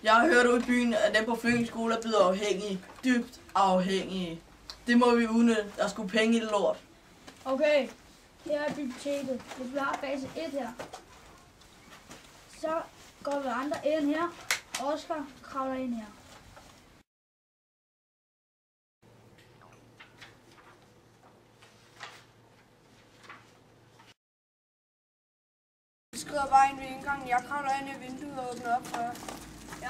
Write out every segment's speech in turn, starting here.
Jeg har hørt ud i byen, at dem på flygtningeskoler er blevet afhængige. Dybt afhængige. Det må vi udnytte. Der er sgu penge i det lort. Okay, her er biblioteket. Hvis vi har fase 1 her, så går vi andre ind her. Oscar kravler ind her. Vi skrider bare ind ved indgangen. Jeg kravler ind i vinduet og åbner op for jer. Ja.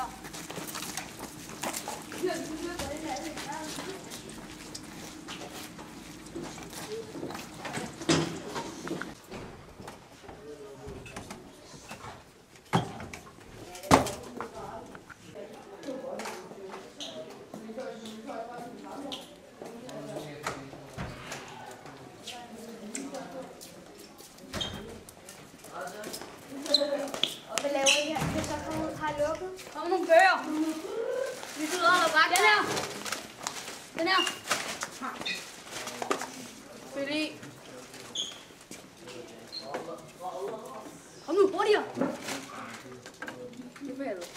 Hvad laver I her? Hvis der kommer ud, har I lukket? Kom nogle bøger. Vi sidder og bakker. Den her. Den her. Fyld i. Kom nu, hurtigere. Nu får jeg det.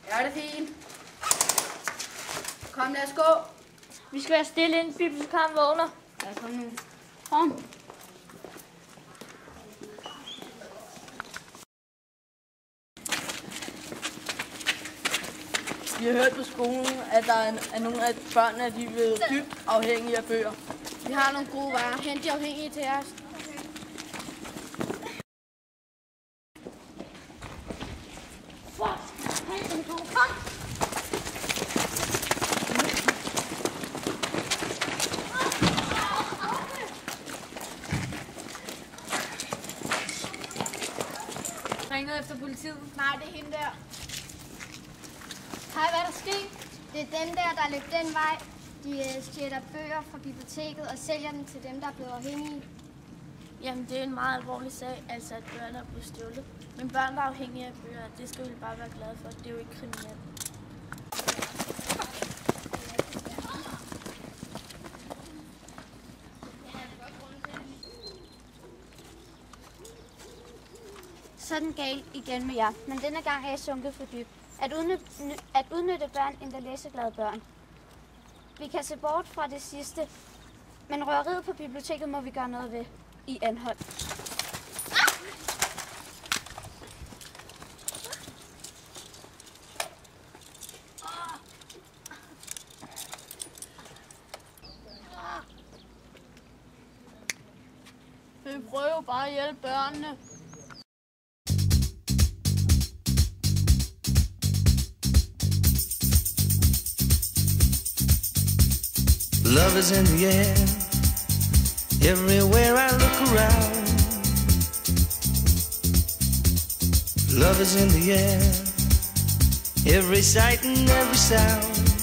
Ja, det er fint. Kom, lad os gå. Vi skal være stille, inden bibliotekaren vågner. Ja, kom nu. Kom. Vi har hørt på skolen, at der er nogle af børnene, de er blevet dybt afhængige af bøger. Vi har nogle gode varer. Hent de afhængige til os. Ringede efter politiet. Nej, det er hende der. Hej, hvad er der sket? Det er den der løb den vej. De stjæler bøger fra biblioteket og sælger dem til dem, der er blevet afhængige. Jamen, det er en meget alvorlig sag, altså at bøgerne er blevet stjålet. Men børn, der er afhængige af bøger, det skal vi bare være glade for. Det er jo ikke kriminelt. Så er den galt igen med jer, men denne gang er jeg sunket for dybt. At udnytte børn end at læseglade børn. Vi kan se bort fra det sidste, men røveriet på biblioteket må vi gøre noget ved i Anholt. Vi prøver bare at hjælpe børnene. Love is in the air, everywhere I look around. Love is in the air, every sight and every sound.